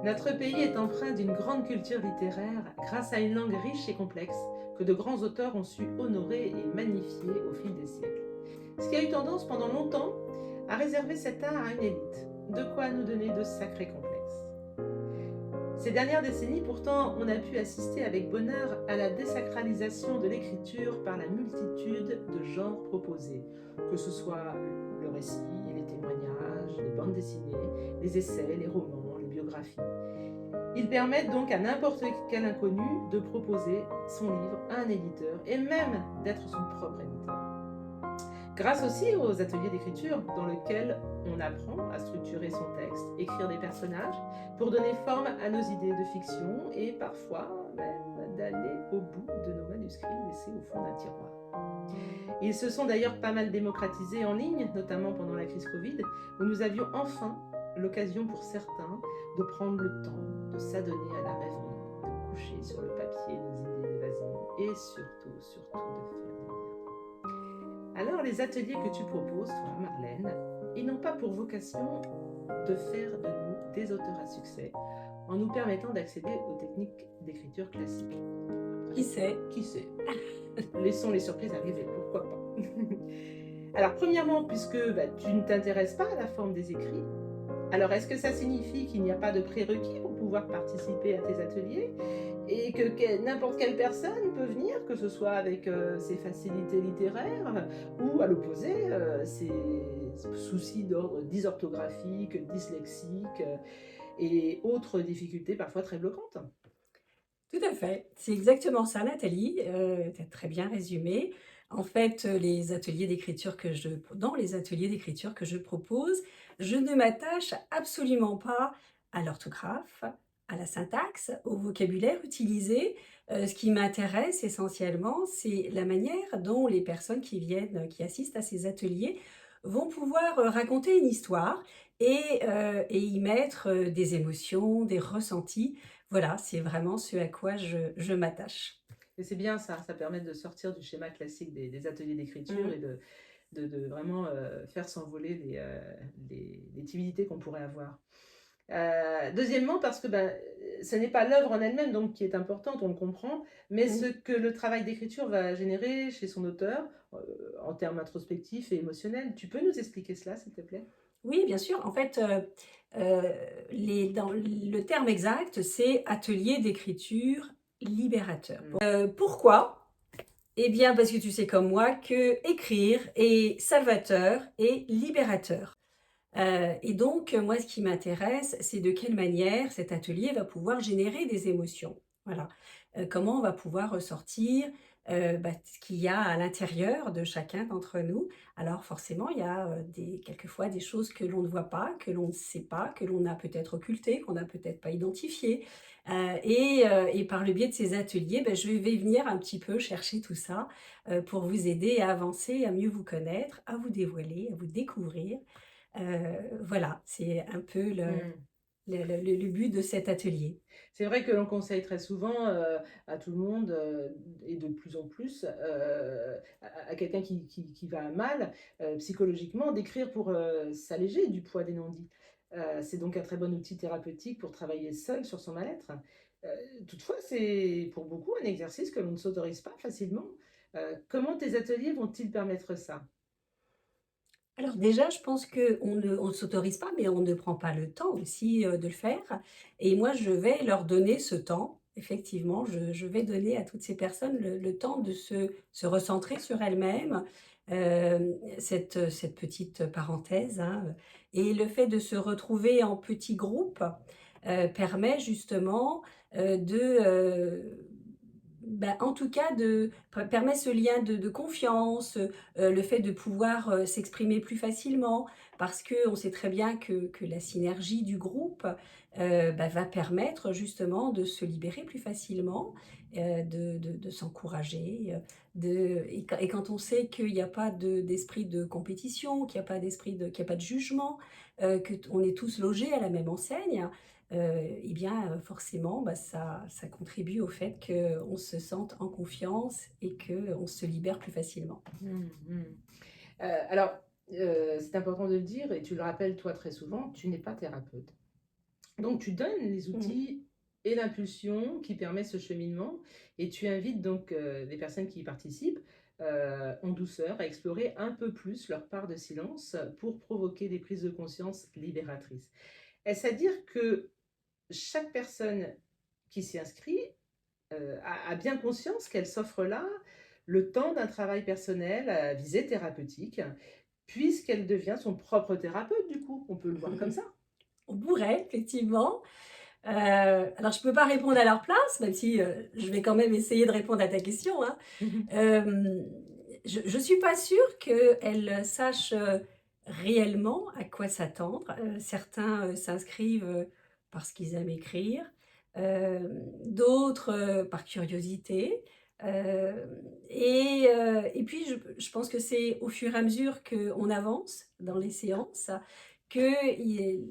Notre pays est empreint d'une grande culture littéraire grâce à une langue riche et complexe que de grands auteurs ont su honorer et magnifier au fil des siècles. Ce qui a eu tendance pendant longtemps à réserver cet art à une élite, de quoi nous donner de sacrés complexes. Ces dernières décennies, pourtant, on a pu assister avec bonheur à la désacralisation de l'écriture par la multitude de genres proposés, que ce soit le récit, les témoignages, les bandes dessinées, les essais, les romans, les biographies. Ils permettent donc à n'importe quel inconnu de proposer son livre à un éditeur et même d'être son propre éditeur. Grâce aussi aux ateliers d'écriture dans lesquels on apprend à structurer son texte, écrire des personnages pour donner forme à nos idées de fiction et parfois même d'aller au bout de nos manuscrits laissés au fond d'un tiroir. Ils se sont d'ailleurs pas mal démocratisés en ligne, notamment pendant la crise Covid, où nous avions enfin l'occasion pour certains de prendre le temps de s'adonner à la rêverie, de coucher sur le papier nos idées évasives et surtout de faire des livres. Alors les ateliers que tu proposes, toi Marlène, ils n'ont pas pour vocation de faire de nous des auteurs à succès en nous permettant d'accéder aux techniques d'écriture classiques. Qui sait? Qui sait? Laissons les surprises arriver, pourquoi pas. Alors premièrement, puisque tu ne t'intéresses pas à la forme des écrits, alors est-ce que ça signifie qu'il n'y a pas de prérequis pour pouvoir participer à tes ateliers et que n'importe quelle personne peut venir, que ce soit avec ses facilités littéraires ou à l'opposé, ses soucis d'ordre dysorthographique, dyslexique et autres difficultés parfois très bloquantes? Tout à fait. C'est exactement ça, Nathalie, tu as très bien résumé. En fait, dans les ateliers d'écriture que je propose, je ne m'attache absolument pas à l'orthographe, à la syntaxe, au vocabulaire utilisé. Ce qui m'intéresse essentiellement, c'est la manière dont les personnes qui viennent, qui assistent à ces ateliers, vont pouvoir, raconter une histoire et y mettre, des émotions, des ressentis. Voilà, c'est vraiment ce à quoi je m'attache. Et c'est bien ça, ça permet de sortir du schéma classique des ateliers d'écriture Mmh. et de vraiment faire s'envoler les timidités qu'on pourrait avoir. Deuxièmement, parce que ce n'est pas l'œuvre en elle-même donc qui est importante, on le comprend, mais ce Mmh. que le travail d'écriture va générer chez son auteur en termes introspectifs et émotionnels. Tu peux nous expliquer cela, s'il te plaît? Oui, bien sûr. En fait, le terme exact, c'est atelier d'écriture libérateur. Mm. Pourquoi? Eh bien, parce que tu sais comme moi que écrire est salvateur et libérateur. Et donc, moi, ce qui m'intéresse, c'est de quelle manière cet atelier va pouvoir générer des émotions. Voilà. Comment on va pouvoir ressortir ce qu'il y a à l'intérieur de chacun d'entre nous. Alors forcément, il y a quelquefois des choses que l'on ne voit pas, que l'on ne sait pas, que l'on a peut-être occultées, qu'on n'a peut-être pas identifiées. Et par le biais de ces ateliers, je vais venir un petit peu chercher tout ça pour vous aider à avancer, à mieux vous connaître, à vous dévoiler, à vous découvrir. Voilà, c'est un peu Mm. le but de cet atelier. C'est vrai que l'on conseille très souvent à tout le monde et de plus en plus à quelqu'un qui va mal psychologiquement d'écrire pour s'alléger du poids des non-dits. C'est donc un très bon outil thérapeutique pour travailler seul sur son mal-être. Euh, Toutefois, c'est pour beaucoup un exercice que l'on ne s'autorise pas facilement. Comment tes ateliers vont-ils permettre ça? Alors déjà, je pense qu'on ne s'autorise pas, mais on ne prend pas le temps aussi, de le faire et moi, je vais leur donner ce temps. Effectivement, je vais donner à toutes ces personnes le temps de se recentrer sur elles-mêmes, cette petite parenthèse, hein, et le fait de se retrouver en petits groupes, permet justement, en tout cas permet ce lien de confiance, le fait de pouvoir, s'exprimer plus facilement parce qu'on sait très bien que la synergie du groupe, va permettre justement de se libérer plus facilement, de s'encourager, et quand on sait qu'il n'y a pas d'esprit de compétition, qu'il y a pas de jugement, qu'on est tous logés à la même enseigne, et bien, forcément, ça contribue au fait qu'on se sente en confiance et qu'on se libère plus facilement. Mhm, mhm. Alors, c'est important de le dire, et tu le rappelles toi très souvent, tu n'es pas thérapeute. Donc tu donnes les Mmh. outils et l'impulsion qui permet ce cheminement et tu invites donc, les personnes qui y participent, en douceur à explorer un peu plus leur part de silence pour provoquer des prises de conscience libératrices. Est-ce à dire que chaque personne qui s'y inscrit, a bien conscience qu'elle s'offre là le temps d'un travail personnel à visée thérapeutique, puisqu'elle devient son propre thérapeute du coup? On peut le voir comme ça? On pourrait effectivement. Alors je peux pas répondre à leur place, même si, je vais quand même essayer de répondre à ta question, hein. Hem, je suis pas sûre qu'elles sachent, réellement à quoi s'attendre. Certains, s'inscrivent, parce qu'ils aiment écrire, d'autres, par curiosité, et puis je pense que c'est au fur et à mesure qu'on avance dans les séances qu'il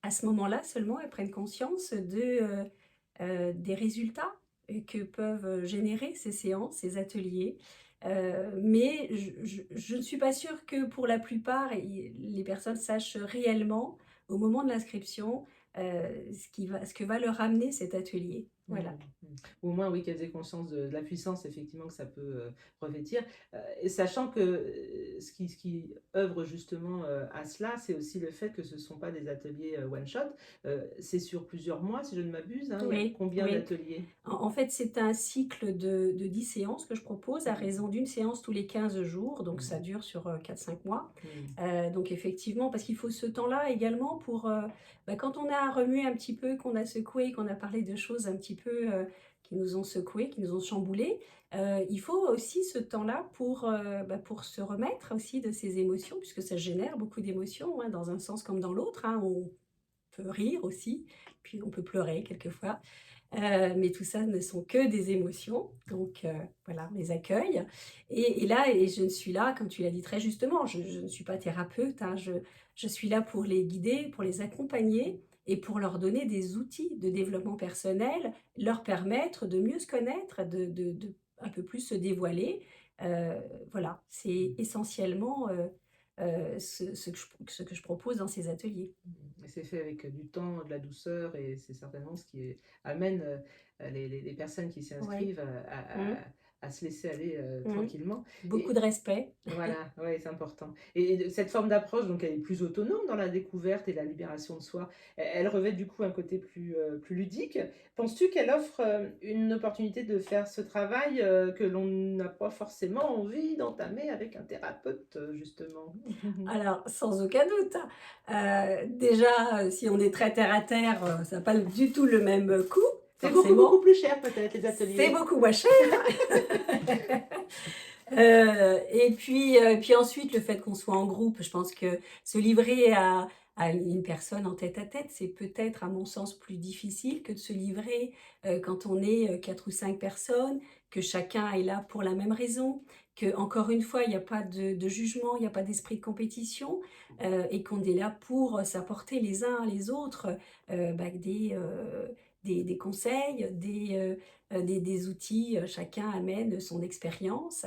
à ce moment-là seulement, elles prennent conscience des résultats que peuvent générer ces séances, ces ateliers. Mais je ne suis pas sûre que pour la plupart, les personnes sachent réellement, au moment de l'inscription, ce que va leur amener cet atelier. Mmh, Voilà. mmh. Ou au moins, oui, qu'elles aient conscience de la puissance effectivement que ça peut, revêtir, et sachant que, ce qui œuvre justement, à cela, c'est aussi le fait que ce ne sont pas des ateliers, one shot, c'est sur plusieurs mois si je ne m'abuse, hein? Il y a Oui, combien oui. d'ateliers? En fait, c'est un cycle de 10 séances que je propose à Mmh. raison d'une séance tous les 15 jours, donc ça Mmh. dure sur, 4-5 mois. Mmh. Donc effectivement, parce qu'il faut ce temps-là également pour, quand on a remué un petit peu, qu'on a secoué, qu'on a parlé de choses un petit peu, qui nous ont secoués, qui nous ont chamboulés, il faut aussi ce temps-là pour se remettre aussi de ces émotions, puisque ça génère beaucoup d'émotions, hein, dans un sens comme dans l'autre, hein. On peut rire aussi, puis on peut pleurer quelquefois. Mais tout ça ne sont que des émotions, donc voilà, on les accueille et là et je ne suis là, comme tu l'as dit très justement, je ne suis pas thérapeute, hein, je suis là pour les guider, pour les accompagner et pour leur donner des outils de développement personnel, leur permettre de mieux se connaître, de un peu plus se dévoiler. Voilà, c'est essentiellement, ce que je propose dans ces ateliers. Mmh, et c'est fait avec, du temps, de la douceur et c'est certainement ce qui amène, les personnes qui s'y Oui. inscrivent Mmh. à se laisser aller, Mmh. tranquillement Beaucoup et de respect. voilà, ouais, c'est important et de cette forme d'approche donc elle est plus autonome dans la découverte et la libération de soi. Elle revêt du coup un côté plus ludique. Penses-tu qu'elle offre, une opportunité de faire ce travail, que l'on n'a pas forcément envie d'entamer avec un thérapeute, justement? Alors, sans aucun doute, déjà, si on est très terre à terre, ça n'a pas du tout le même coût, C'est beaucoup, beaucoup forcément. plus cher peut-être les C'est ateliers? beaucoup moins cher. Et puis ensuite, le fait qu'on soit en groupe, je pense que se livrer à une personne en tête-à-tête, c'est peut-être, à mon sens, plus difficile que de se livrer, quand on est, 4 ou 5 personnes, que chacun est là pour la même raison, que encore une fois, il y a pas de jugement, il y a pas d'esprit de compétition, et qu'on est là pour s'apporter les uns les autres, des conseils, des outils, chacun amène son expérience.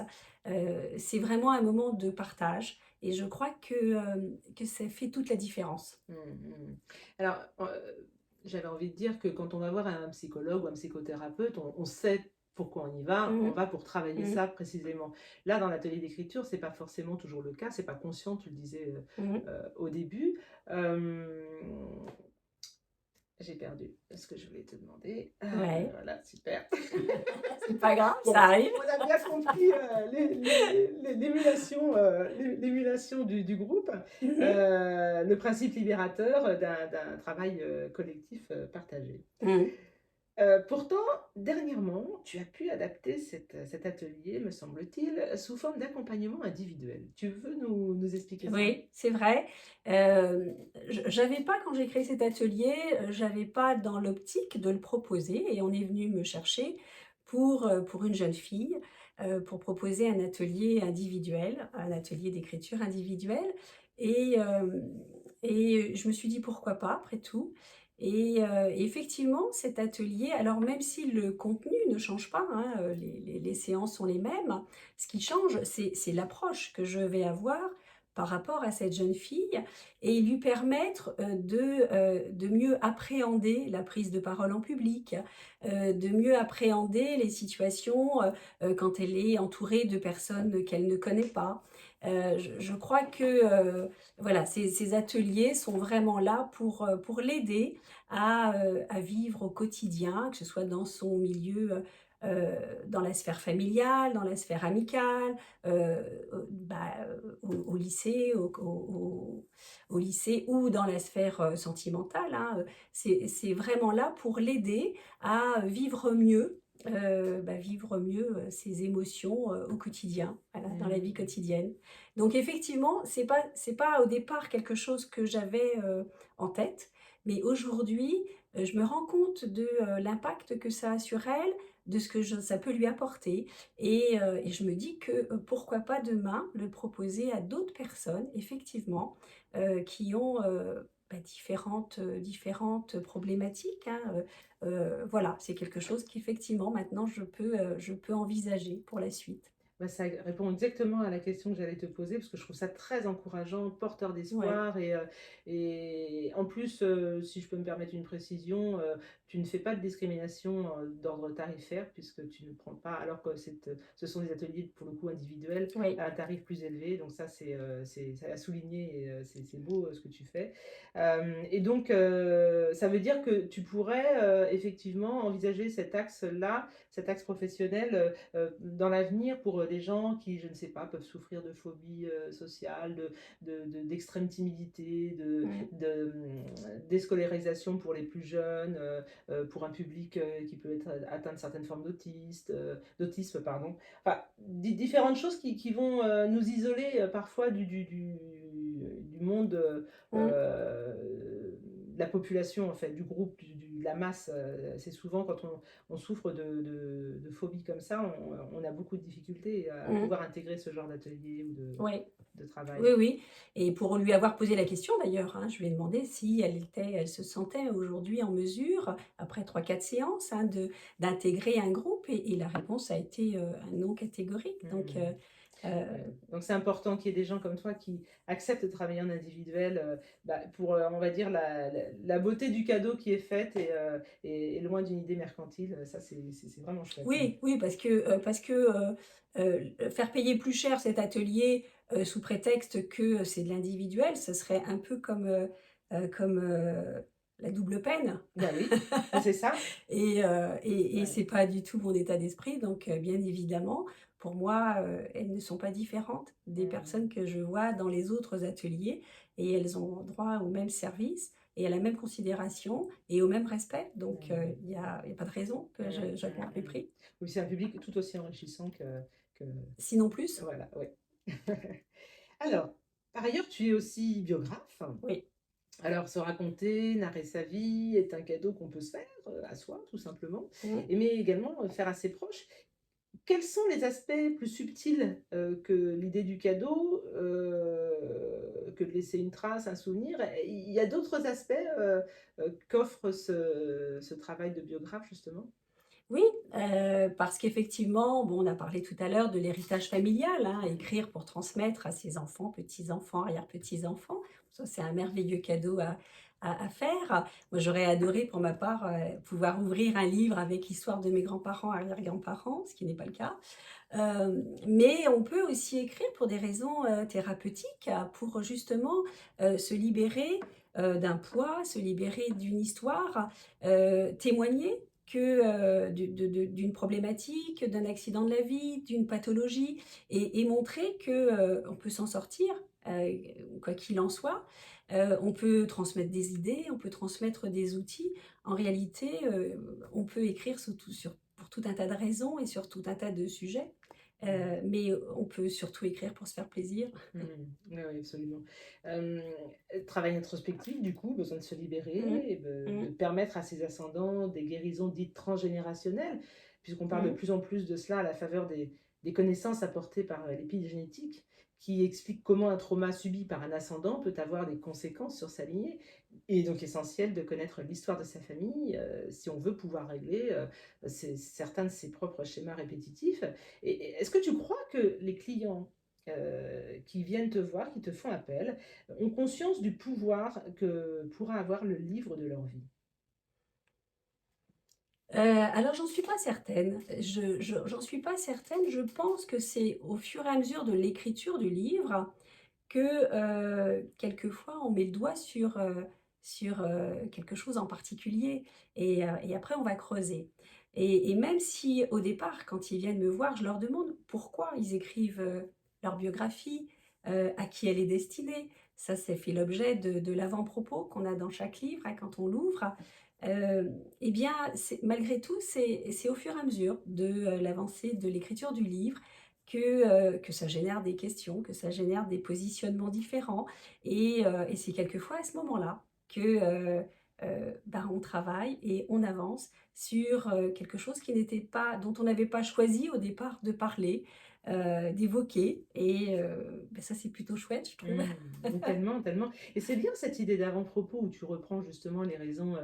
C'est vraiment un moment de partage et je crois que ça fait toute la différence. Mmh mh. Alors, j'avais envie de dire que quand on va voir un psychologue ou un psychothérapeute, on sait pourquoi Mmh on mh. va pour travailler Mmh. ça précisément. Là, dans l'atelier d'écriture, c'est pas forcément toujours le cas, c'est pas conscient, tu le disais, Mmh. au début. Hem, j'ai perdu ce que je voulais te demander. Ouais, Voilà, super. c'est pas grave, ça Bon, arrive. on a bien compris, l'émulation du groupe, Mmh mh. le principe libérateur, d'un travail, collectif, partagé. Mmh. Pourtant, dernièrement, tu as pu adapter cet atelier, me semble-t-il, sous forme d'accompagnement individuel. Tu veux nous expliquer ça? Oui, c'est vrai. J'avais pas quand j'ai créé cet atelier, j'avais pas dans l'optique de le proposer et on est venu me chercher pour une jeune fille, pour proposer un atelier individuel, un atelier d'écriture individuelle et je me suis dit: «Pourquoi pas après tout?» et effectivement cet atelier, alors même si le contenu ne change pas, hein, les séances sont les mêmes, ce qui change, c'est l'approche que je vais avoir par rapport à cette jeune fille et lui permettre de mieux appréhender la prise de parole en public, de mieux appréhender les situations quand elle est entourée de personnes qu'elle ne connaît pas. Je crois que voilà, ces ateliers sont vraiment là pour l'aider à vivre au quotidien, que ce soit dans son milieu, dans la sphère familiale, dans la sphère amicale, au lycée, au lycée ou dans la sphère sentimentale, hein. C'est vraiment là pour l'aider à vivre mieux ses émotions au quotidien, voilà, dans la vie Mmh. quotidienne. Donc effectivement, c'est pas au départ quelque chose que j'avais en tête, mais aujourd'hui, je me rends compte de l'impact que ça a sur elle, de ce que ça peut lui apporter. Et je me dis que pourquoi pas demain le proposer à d'autres personnes, effectivement, qui ont différentes problématiques, hein. Voilà, c'est quelque chose qu'effectivement maintenant je peux envisager pour la suite. Bah, ça répond exactement à la question que j'allais te poser, parce que je trouve ça très encourageant, porteur Ouais. d'espoir et en plus, si je peux me permettre une précision, tu ne fais pas de discrimination, d'ordre tarifaire puisque tu ne prends pas alors que ce sont des ateliers pour le coup individuels Oui. à un tarif plus élevé, donc ça c'est à souligner et c'est beau, ce que tu fais. Et donc ça veut dire que tu pourrais, effectivement envisager cet axe-là, cet axe professionnel, dans l'avenir pour des gens qui, je ne sais pas, peuvent souffrir de phobie sociale, d'extrême timidité, Mmh. déscolarisation pour les plus jeunes, pour un public qui peut être atteint de certaines formes d'autisme, pardon. Enfin, différentes choses qui vont nous isoler parfois du monde, Mmh. de la population, en fait, du groupe, de la masse. C'est souvent quand on souffre de phobie comme ça, on a beaucoup de difficultés à Mmh. pouvoir intégrer ce genre d'atelier ou Ouais. de Oui, travail. oui, et pour lui avoir posé la question d'ailleurs, hein, je lui ai demandé si elle se sentait aujourd'hui en mesure, après 3 4 séances, hein, d'intégrer un groupe et la réponse a été, un non catégorique. Donc Mmh. Ouais. Donc c'est important qu'il y ait des gens comme toi qui acceptent de travailler en individuel, pour, on va dire la beauté du cadeau qui est faite et loin d'une idée mercantile, ça c'est vraiment chouette, hein. oui, oui, parce que, faire payer plus cher cet atelier, sous prétexte que c'est de l'individuel, ce serait un peu comme la double peine. Bah oui, mais c'est ça. Et Ouais. c'est pas du tout mon état d'esprit, donc bien évidemment, pour moi, elles ne sont pas différentes des personnes Mmh. que je vois dans les autres ateliers et elles ont droit au même service et à la même considération et au même respect, donc Mmh. il y a pas de raison Mmh, que j'augmente les mmh. prix, Oui, c'est un public tout aussi enrichissant que sinon plus. voilà, ouais. Alors, par ailleurs, tu es aussi biographe. Oui. Alors, se raconter, narrer sa vie est un cadeau qu'on peut se faire, à soi, tout simplement, Mmh. mais également, faire à ses proches. Quels sont les aspects plus subtils, que l'idée du cadeau, que de laisser une trace, un souvenir? Et il y a d'autres aspects, qu'offre ce travail de biographe, justement? Oui, parce qu'effectivement, bon, on a parlé tout à l'heure de l'héritage familial, hein, Mmh. écrire pour transmettre à ses enfants, petits-enfants, arrière-petits-enfants. Ça, c'est un merveilleux cadeau à faire. Moi, j'aurais adoré pour ma part, pouvoir ouvrir un livre avec l'histoire de mes grands-parents, arrière-grands-parents, ce qui n'est pas le cas. Mais on peut aussi écrire pour des raisons, thérapeutiques, pour justement, se libérer, d'un poids, se libérer d'une histoire, témoigner que, d'une problématique, d'un accident de la vie, d'une pathologie et montrer que, on peut s'en sortir, quoi qu'il en soit. On peut transmettre des idées, on peut transmettre des outils. En réalité, on peut écrire pour tout un tas de raisons et sur tout un tas de sujets. Mmh. Mais on peut surtout écrire pour se faire plaisir. Mmh. Oui, oui, absolument. Hem, Travail introspectif, du coup, besoin de se Mmh. libérer et de Mmh. permettre à ses ascendants des guérisons dites transgénérationnelles, puisqu'on parle de Mmh. plus en plus de cela à la faveur des connaissances apportées par, l'épigénétique, qui explique comment un trauma subi par un ascendant peut avoir des conséquences sur sa lignée. Il est donc essentiel de connaître l'histoire de sa famille, si on veut pouvoir régler, certains de ses propres schémas répétitifs. Et est-ce que tu crois que les clients qui viennent te voir, qui te font appel, ont conscience du pouvoir que pourra avoir le livre de leur vie? Alors j'en suis pas certaine. J'en suis pas certaine. Je pense que c'est au fur et à mesure de l'écriture du livre que, quelquefois on met le doigt sur quelque chose en particulier et après on va creuser et même si au départ, quand ils viennent me voir, je leur demande pourquoi ils écrivent, leur biographie, à qui elle est destinée. Ça, c'est fait l'objet de l'avant-propos qu'on a dans chaque livre, hein, quand on l'ouvre. Et bien, c'est malgré tout, c'est au fur et à mesure de, l'avancée de l'écriture du livre que ça génère des questions, que ça génère des positionnements différents et c'est quelquefois à ce moment-là que, ben, on travaille et on avance sur, quelque chose qui n'était pas dont on n'avait pas choisi au départ de parler, d'évoquer et bah, ça, c'est plutôt chouette, je trouve. Tellement, tellement et c'est bien cette idée d'avant-propos où tu reprends justement les raisons,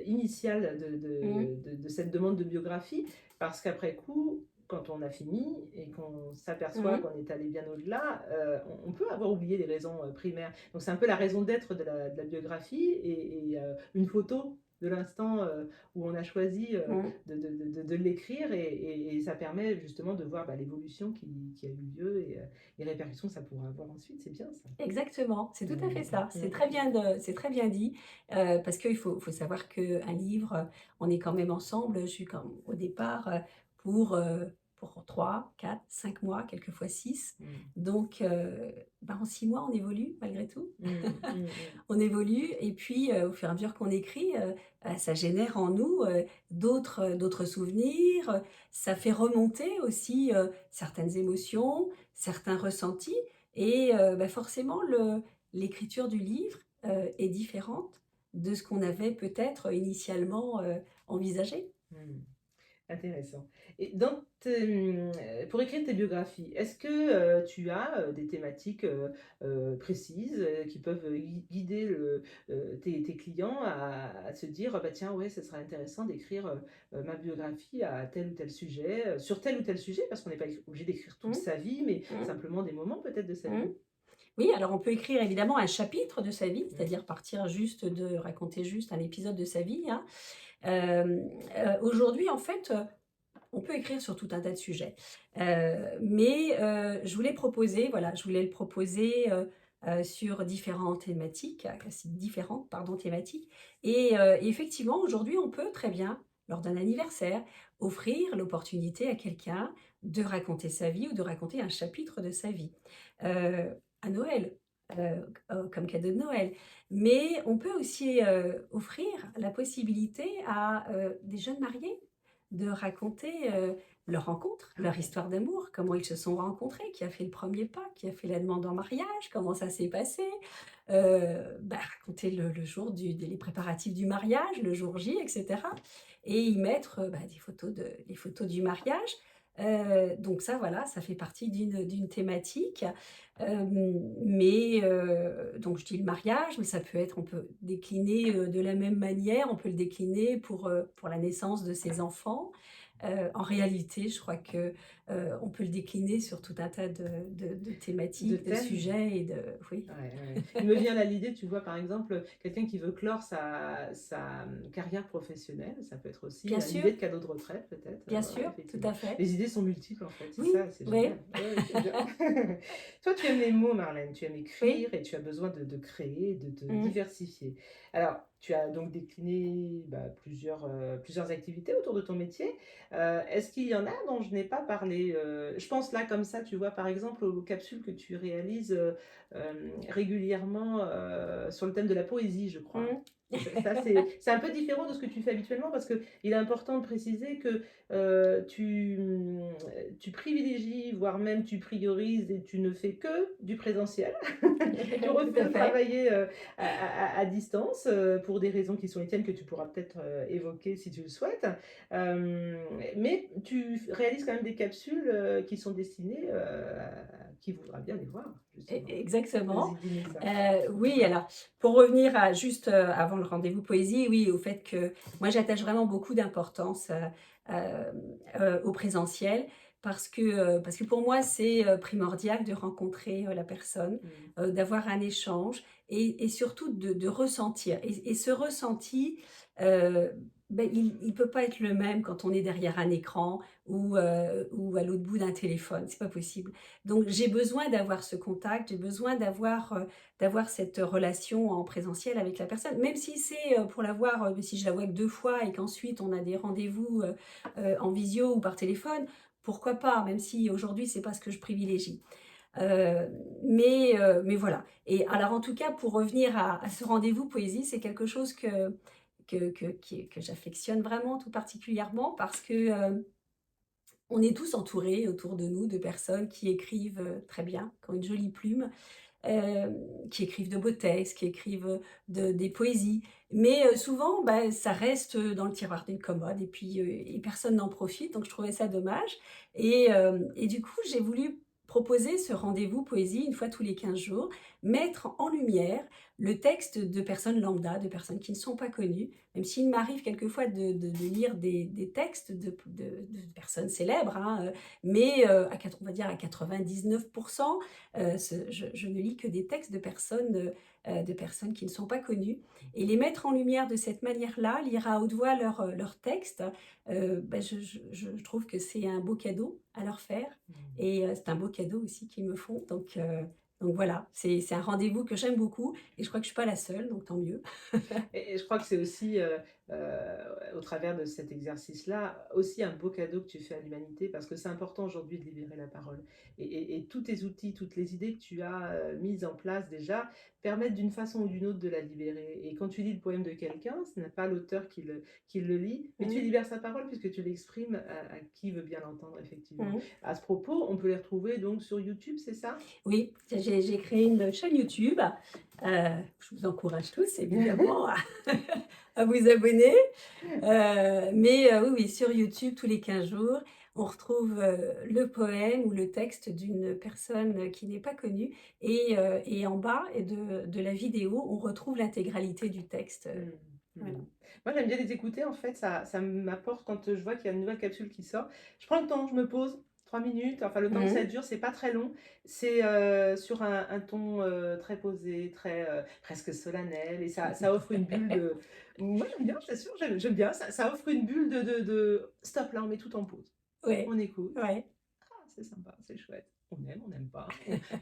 initiales Mmh. de cette demande de biographie. Parce qu'après coup, quand on a fini et qu'on s'aperçoit Mmh. qu'on est allé bien au-delà, on peut avoir oublié les raisons, primaires. Donc c'est un peu la raison d'être de la biographie et une photo de l'instant, où on a choisi, Mmh. de l'écrire et ça permet justement de voir, bah, l'évolution qui a eu lieu et les répercussions que ça pourra avoir ensuite, c'est bien ça. Exactement, c'est tout à fait ça. Mmh mh. C'est très bien dit, parce qu'il faut savoir qu'un livre, on est quand même ensemble, je suis comme au départ, pour 3, 4, 5 mois, quelquefois 6. Mmh. Donc bah, en 6 mois, on évolue malgré tout. Mmh. Mmh mh. On évolue et puis, au fur et à mesure qu'on écrit, ça génère en nous, d'autres souvenirs, ça fait remonter aussi, certaines émotions, certains ressentis et bah, forcément l'écriture du livre, est différente de ce qu'on avait peut-être initialement, envisagé. Mmh. Intéressant et pour écrire tes biographies, est-ce que, tu as, des thématiques, précises, qui peuvent, guider tes clients à se dire: «Ah bah tiens, ouais, ce serait intéressant d'écrire, ma biographie à tel ou tel sujet, sur tel ou tel sujet», parce qu'on n'est pas obligé d'écrire toute Mmh, sa vie, mais mmh, simplement des moments peut-être de sa mmh. vie? Oui, alors on peut écrire évidemment un chapitre de sa vie, Mmh. c'est-à-dire partir juste de raconter juste un épisode de sa vie, hein. Aujourd'hui, en fait, on peut écrire sur tout un tas de sujets. Mais je voulais le proposer, sur différentes thématiques, différentes, pardon, thématiques et effectivement, aujourd'hui, on peut très bien, lors d'un anniversaire, offrir l'opportunité à quelqu'un de raconter sa vie ou de raconter un chapitre de sa vie. À Noël, comme cadeau de Noël. Mais on peut aussi, offrir la possibilité à, des jeunes mariés de raconter, leur rencontre, leur histoire d'amour, comment ils se sont rencontrés, qui a fait le premier pas, qui a fait la demande en mariage, comment ça s'est passé. Bah, raconter le jour les préparatifs du mariage, le jour J et cetera et y mettre, bah, les photos du mariage. Donc ça, voilà, ça fait partie d'une thématique. Mais donc je dis le mariage, mais ça peut être on peut décliner, de la même manière, on peut le décliner pour la naissance de ses enfants. En réalité, je crois que, on peut le décliner sur tout un tas de De thématiques, de thèmes? sujets et de oui. Ouais, ouais, ouais. Il me vient là l'idée, tu vois, par exemple, quelqu'un qui veut clore carrière professionnelle, ça peut être aussi, Bien l'idée sûr, de cadeau de retraite peut-être, bien ouais, ouais, sûr, tout effectivement. à fait. Les idées sont multiples en fait, c'est Oui, ça, c'est oui, génial. Ouais, ouais, c'est bien. Toi, tu aimes les mots, Marlène, tu aimes oui. écrire et tu as besoin de créer, de te Mmh. diversifier. Alors, tu as donc décliné, bah, plusieurs activités autour de ton métier. Est-ce qu'il y en a dont je n'ai pas parlé? Je pense là comme ça, tu vois, par exemple, aux capsules que tu réalises, régulièrement, sur le thème de la poésie, je crois. Mmh. Ça, c'est un peu différent de ce que tu fais habituellement parce qu'il est important de préciser que, tu privilégies, voire même tu priorises et tu ne fais que du présentiel. Tu Tout refuses à de fait. travailler, à distance, pour des raisons qui sont les tiennes que tu pourras peut-être, évoquer si tu le souhaites. Hem, mais tu réalises quand même des capsules, qui sont destinées, à qui voudra bien les voir, justement. Exactement. Vas-y, dis-nous ça. Oui, alors, pour revenir à juste, avant le rendez-vous poésie, oui, au fait que moi j'attache vraiment beaucoup d'importance, au présentiel parce que pour moi, c'est primordial de rencontrer la personne, Mmh. d'avoir un échange et surtout de ressentir. Et ce ressenti, euh, ben, il ne peut pas être le même quand on est derrière un écran ou à l'autre bout d'un téléphone. C'est pas possible. Donc, j'ai besoin d'avoir ce contact, j'ai besoin d'avoir cette relation en présentiel avec la personne, même si c'est pour la voir, si je la vois que 2 fois et qu'ensuite on a des rendez-vous en visio ou par téléphone, pourquoi pas, même si aujourd'hui c'est pas ce que je privilégie. Mais voilà. Et alors en tout cas, pour revenir à ce rendez-vous poésie, c'est quelque chose que j'affectionne vraiment tout particulièrement parce que on est tous entourés autour de nous de personnes qui écrivent très bien, qui ont une jolie plume, qui écrivent de beaux textes, qui écrivent des poésies. Mais souvent, bah, ça reste dans le tiroir d'une commode et puis et personne n'en profite. Donc je trouvais ça dommage. Et du coup, j'ai voulu proposer ce rendez-vous poésie une fois tous les 15 jours, mettre en lumière le texte de personnes lambda, de personnes qui ne sont pas connues, même s'il m'arrive quelquefois de lire des textes de personnes célèbres, hein, mais on va dire à 99%, je ne lis que des textes de personnes qui ne sont pas connues. Et les mettre en lumière de cette manière-là, lire à haute voix leurs textes, ben, je trouve que c'est un beau cadeau à leur faire. Mmh. Et c'est un beau cadeau aussi qu'ils me font. Donc voilà, c'est un rendez-vous que j'aime beaucoup. Et je crois que je ne suis pas la seule, donc tant mieux. Et je crois que c'est aussi, au travers de cet exercice-là, aussi un beau cadeau que tu fais à l'humanité parce que c'est important aujourd'hui de libérer la parole. Et tous tes outils, toutes les idées que tu as mises en place déjà permettent d'une façon ou d'une autre de la libérer. Et quand tu lis le poème de quelqu'un, ce n'est pas l'auteur qui le lit, mais tu Mhm, libères sa parole puisque tu l'exprimes à qui veut bien l'entendre, effectivement. mhm. À ce propos, on peut les retrouver donc sur YouTube, c'est ça? Oui, j'ai créé une chaîne YouTube. Je vous encourage tous, évidemment, à vous abonner. Mais oui, oui, sur YouTube, tous les 15 jours, on retrouve le poème ou le texte d'une personne qui n'est pas connue. Et en bas de la vidéo, on retrouve l'intégralité du texte. Mmh, Voilà. mmh. Moi, j'aime bien les écouter, en fait, ça m'apporte quand, je vois qu'il y a une nouvelle capsule qui sort. Je prends le temps, je me pose 3 minutes, enfin le temps que ça Mhm. dure, c'est pas très long. C'est, sur un ton, très posé, très, presque solennel et ça offre une bulle de moi j'aime bien, je t'assure, j'aime bien, ça offre une bulle de: «Stop, là, on met tout en pause. Ouais, On écoute». ouais. Ah, c'est sympa, c'est chouette. On n'aime pas,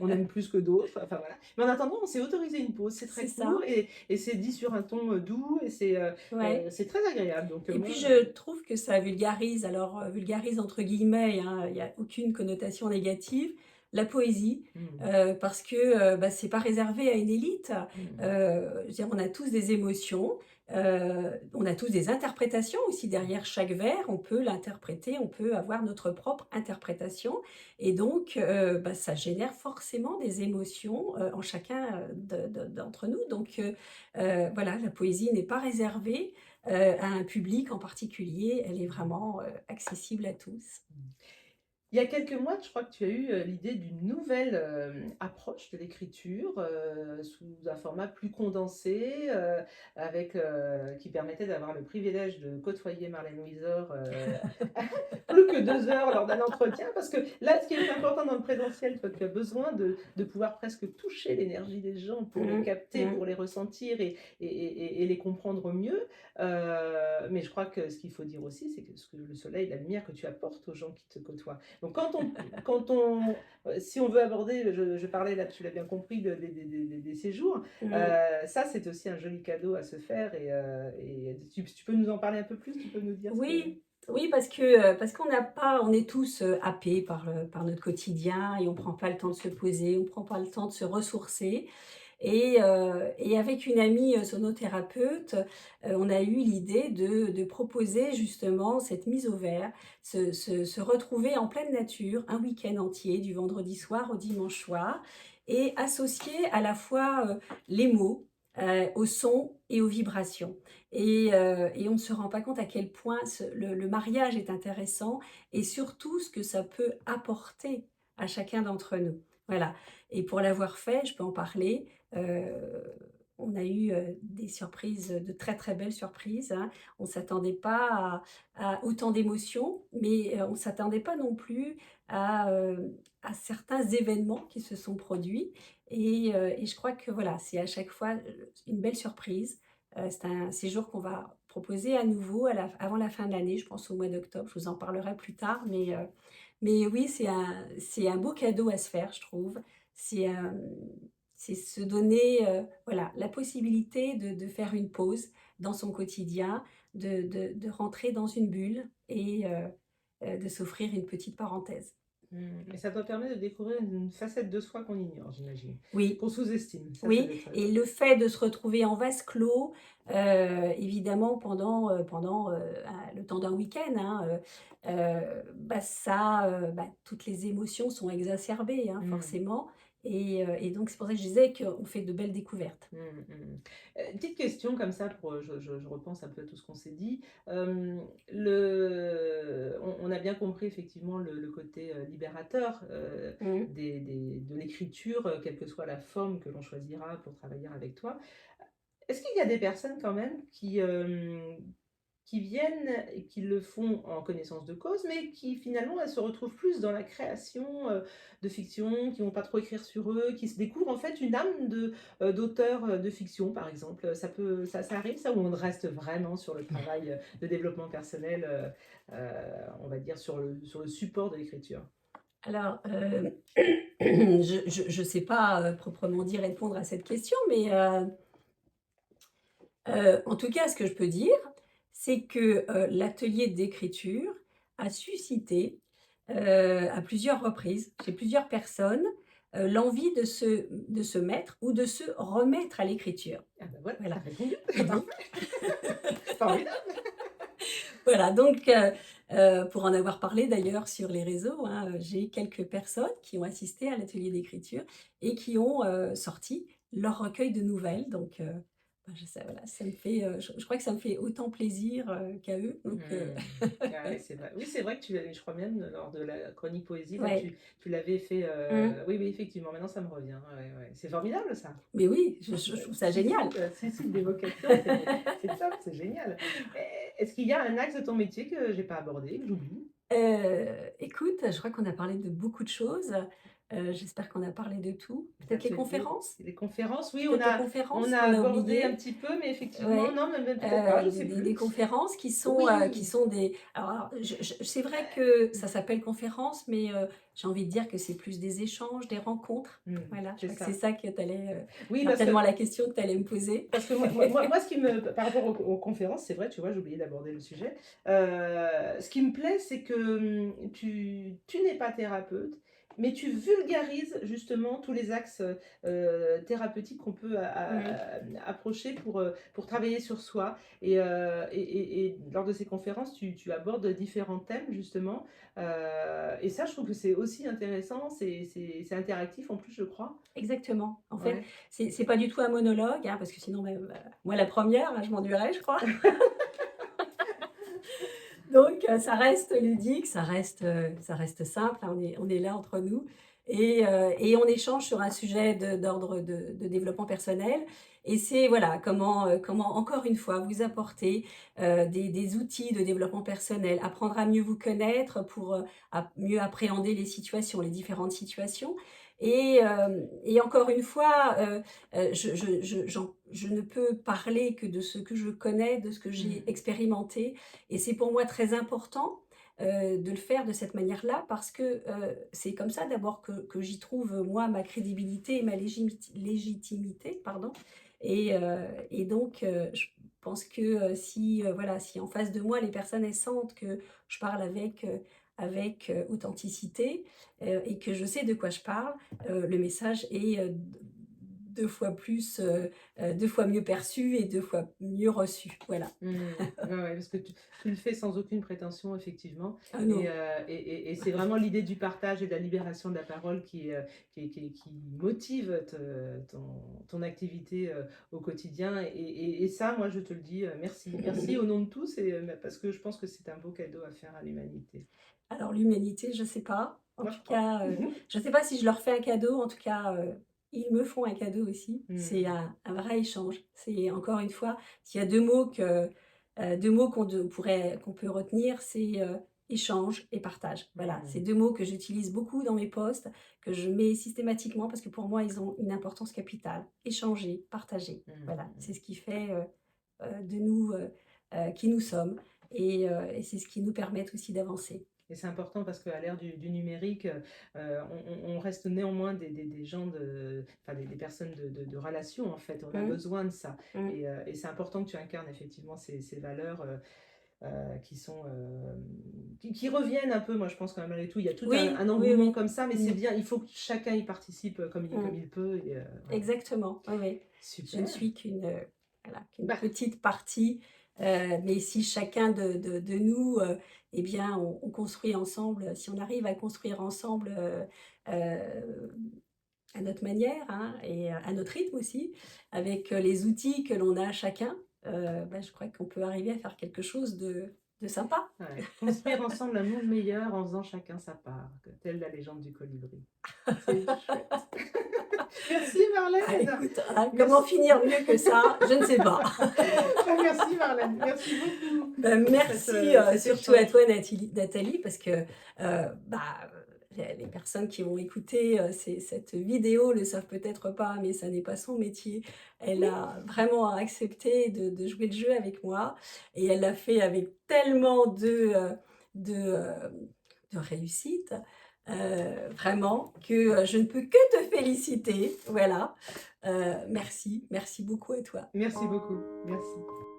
on aime plus que d'autres, enfin voilà. Mais en attendant, on s'est autorisé une pause, c'est C'est très court ça. et c'est dit sur un ton doux et Ouais. c'est très agréable. Donc Et puis moi, je trouve que ça vulgarise, alors vulgarise entre guillemets, hein, il n'y a aucune connotation négative, la poésie, mmh, parce que bah, c'est pas réservé à une élite. mmh, Je veux dire, on a tous des émotions, on a tous des interprétations aussi derrière chaque vers, on peut l'interpréter, on peut avoir notre propre interprétation, et donc bah, ça génère forcément des émotions en chacun d'entre nous. Donc voilà, la poésie n'est pas réservée à un public en particulier, elle est vraiment accessible à tous. mmh. Il y a quelques mois, je crois que tu as eu, l'idée d'une nouvelle, approche de l'écriture, sous un format plus condensé, avec, qui permettait d'avoir le privilège de côtoyer Marlène Wieser, plus que 2 heures lors d'un entretien. Parce que là, ce qui est important dans le présentiel, toi, tu as besoin de pouvoir presque toucher l'énergie des gens pour les Mmh, capter, mmh, pour les ressentir et les comprendre mieux. Mais je crois que ce qu'il faut dire aussi, c'est que ce que le soleil, la lumière que tu apportes aux gens qui te côtoient. Donc si on veut aborder, je parlais là, tu l'as bien compris, des séjours, mmh. ça c'est aussi un joli cadeau à se faire et tu peux nous en parler un peu plus? Tu peux nous dire ce que Oui, oui, parce qu'on n'a pas, on est tous happés par notre quotidien et on prend pas le temps de se poser, on prend pas le temps de se ressourcer. Et avec une amie sonothérapeute, on a eu l'idée de proposer justement cette mise au vert, se retrouver en pleine nature un week-end entier, du vendredi soir au dimanche soir, et associer à la fois les mots aux sons et aux vibrations. Et on ne se rend pas compte à quel point le mariage est intéressant et surtout ce que ça peut apporter à chacun d'entre nous. Voilà. Et pour l'avoir fait, je peux en parler. on a eu, des surprises, de très, très belles surprises, hein. On ne s'attendait pas à autant d'émotions, mais, on ne s'attendait pas non plus à certains événements qui se sont produits et je crois que voilà, c'est à chaque fois, une belle surprise. C'est un séjour qu'on va proposer à nouveau avant la fin de l'année, je pense au mois d'octobre. Je vous en parlerai plus tard, mais oui, c'est un beau cadeau à se faire, je trouve. C'est, c'est se donner, voilà, la possibilité de faire une pause dans son quotidien, de rentrer dans une bulle et de s'offrir une petite parenthèse. Et ça doit permettre de découvrir une facette de soi qu'on ignore, j'imagine, Oui. qu'on sous-estime. Ça Oui doit être et le fait de se retrouver en vase clos, évidemment le temps d'un week-end, hein, bah, toutes les émotions sont exacerbées, hein, mmh. forcément et donc c'est pour ça que je disais qu'on fait de belles découvertes. Mmh mh. Petite question comme ça pour, je repense un peu à tout ce qu'on s'est dit. On a bien compris effectivement le côté, libérateur, Mmh. de l'écriture, quelle que soit la forme que l'on choisira pour travailler avec toi. Est-ce qu'il y a des personnes quand même qui viennent et qui le font en connaissance de cause, mais qui finalement, elles se retrouvent plus dans la création, de fiction, qui vont pas trop écrire sur eux, qui se découvrent en fait une âme d'auteur, de fiction par exemple, ça arrive ça ou on reste vraiment sur le travail, de développement personnel, on va dire sur le support de l'écriture? Alors, je sais pas, proprement dit répondre à cette question, mais en tout cas, ce que je peux dire, c'est que, l'atelier d'écriture a suscité, à plusieurs reprises, chez plusieurs personnes, l'envie de se mettre ou de se remettre à l'écriture. Ah bah voilà, tu Voilà répondu, et donc parfait, formidable. voilà donc pour en avoir parlé d'ailleurs sur les réseaux, hein, j'ai quelques personnes qui ont assisté à l'atelier d'écriture et qui ont, sorti leur recueil de nouvelles donc bah, je sais voilà, ça me fait, je crois que ça me fait autant plaisir, qu'à eux donc Ah oui, c'est vrai. Oui, c'est vrai que tu l'avais je crois même lors de la chronique poésie, là, ouais. tu l'avais fait, Mmh. oui, oui, effectivement, maintenant ça me revient. Ouais, ouais. C'est formidable ça. Mais oui, je Ça je je trouve ça génial. suscite des vocations, c'est top, c'est génial. Est-ce qu'il y a un axe de ton métier que j'ai pas abordé, que j'oublie? Écoute, je crois qu'on a parlé de beaucoup de choses, j'espère qu'on a parlé de tout. Les Peut-être les ateliers, conférences? les conférences, oui, Peut-être les on conférences a qu'on a abordé un oubliées? petit peu, mais effectivement, Ouais, non, mais peut-être pas, je des sais des des plus. conférences qui Oui! sont des alors c'est vrai que ça s'appelle conférence, mais j'ai envie de dire que c'est plus des échanges, des rencontres. Voilà, je C'est crois que c'est ça. ça que tu allais, Oui, certainement la question que tu allais me poser. parce que moi, ce qui me par rapport aux conférences, c'est vrai, tu vois, j'ai oublié d'aborder le sujet. Ce qui me plaît, c'est que, tu n'es pas thérapeute, mais tu vulgarises justement tous les axes, thérapeutiques qu'on peut Mmh. approcher pour travailler sur soi et lors de ces conférences, tu abordes différents thèmes justement, et ça, je trouve que c'est aussi intéressant, c'est interactif en plus, je crois. Exactement. En fait, Ouais. c'est pas du tout un monologue, hein, parce que sinon même, moi la première, hein, je m'ennuierais, je crois. Donc ça reste ludique, ça reste simple, hein, on est là entre nous et on échange sur un sujet d'ordre de développement personnel et c'est voilà, comment encore une fois vous apporter, des outils de développement personnel, apprendre à mieux vous connaître pour, à mieux appréhender les situations, les différentes situations et encore une fois, je ne peux parler que de ce que je connais, de ce que j'ai Mmh. expérimenté et c'est pour moi très important, de le faire de cette manière-là parce que, c'est comme ça d'abord que j'y trouve, moi, ma crédibilité et ma légitimité, pardon et donc je pense que, si, voilà, si en face de moi, les personnes, elles sentent que je parle avec authenticité, et que je sais de quoi je parle, le message est, 2 fois plus, 2 fois mieux perçu et 2 fois mieux reçu. Voilà. Ouais, ouais, parce que tu le fais sans aucune prétention effectivement Ah non. et c'est vraiment l'idée du partage et de la libération de la parole qui motive ton activité, au quotidien et ça, moi, je te le dis, merci. Merci au nom de tous parce que je pense que c'est un beau cadeau à faire à l'humanité. Alors l'humanité, je sais pas. En Moi, je tout crois. cas, je sais pas si je leur fais un cadeau. En tout cas, ils me font un cadeau aussi. C'est Mmh. un vrai échange. C'est encore une fois, s'il y a 2 mots que, 2 mots qu'on peut retenir, c'est, échange et partage. Voilà, c'est Mmh. 2 mots que j'utilise beaucoup dans mes posts, que je mets systématiquement parce que pour moi, ils ont une importance capitale. Échanger, partager. Mmh Voilà, mh. c'est ce qui fait, de nous, qui nous sommes et c'est ce qui nous permet aussi d'avancer. Et c'est important parce qu'à l'ère du numérique, on reste néanmoins des gens enfin des personnes de relations en fait. On a Mmh, besoin de ça mmh. et c'est important que tu incarnes effectivement ces valeurs, qui sont, qui reviennent un peu. Moi je pense quand même malgré tout, il y a tout Oui, un oui, engouement oui. comme ça, mais c'est Mmh, bien, il faut que chacun y participe, comme mmh. il peut et voilà. Exactement, oui, oui. Je ne Super. suis qu'une, voilà, qu'une Bah, petite partie, mais si chacun de nous, eh bien, on construit ensemble, si on arrive à construire ensemble, à notre manière, hein, et à notre rythme aussi, avec, les outils que l'on a chacun, bah, je crois qu'on peut arriver à faire quelque chose de sympa. ouais, construire ensemble un monde meilleur en faisant chacun sa part, telle la légende du colibri. C'est chouette. Merci Ah Marlène. écoute, hein, comment Merci. finir mieux que ça? Je ne sais pas. Bah, merci Marlène. Merci beaucoup Ben, pour merci, cet surtout à échange. toi Nathalie parce que, bah, les personnes qui vont écouter, cette vidéo le savent peut-être pas, mais ça n'est pas son métier. Elle Oui. a vraiment accepté de jouer le jeu avec moi et elle l'a fait avec tellement de, de réussite, vraiment que, je ne peux que te féliciter. Voilà, merci, merci beaucoup à toi. Merci beaucoup. Merci.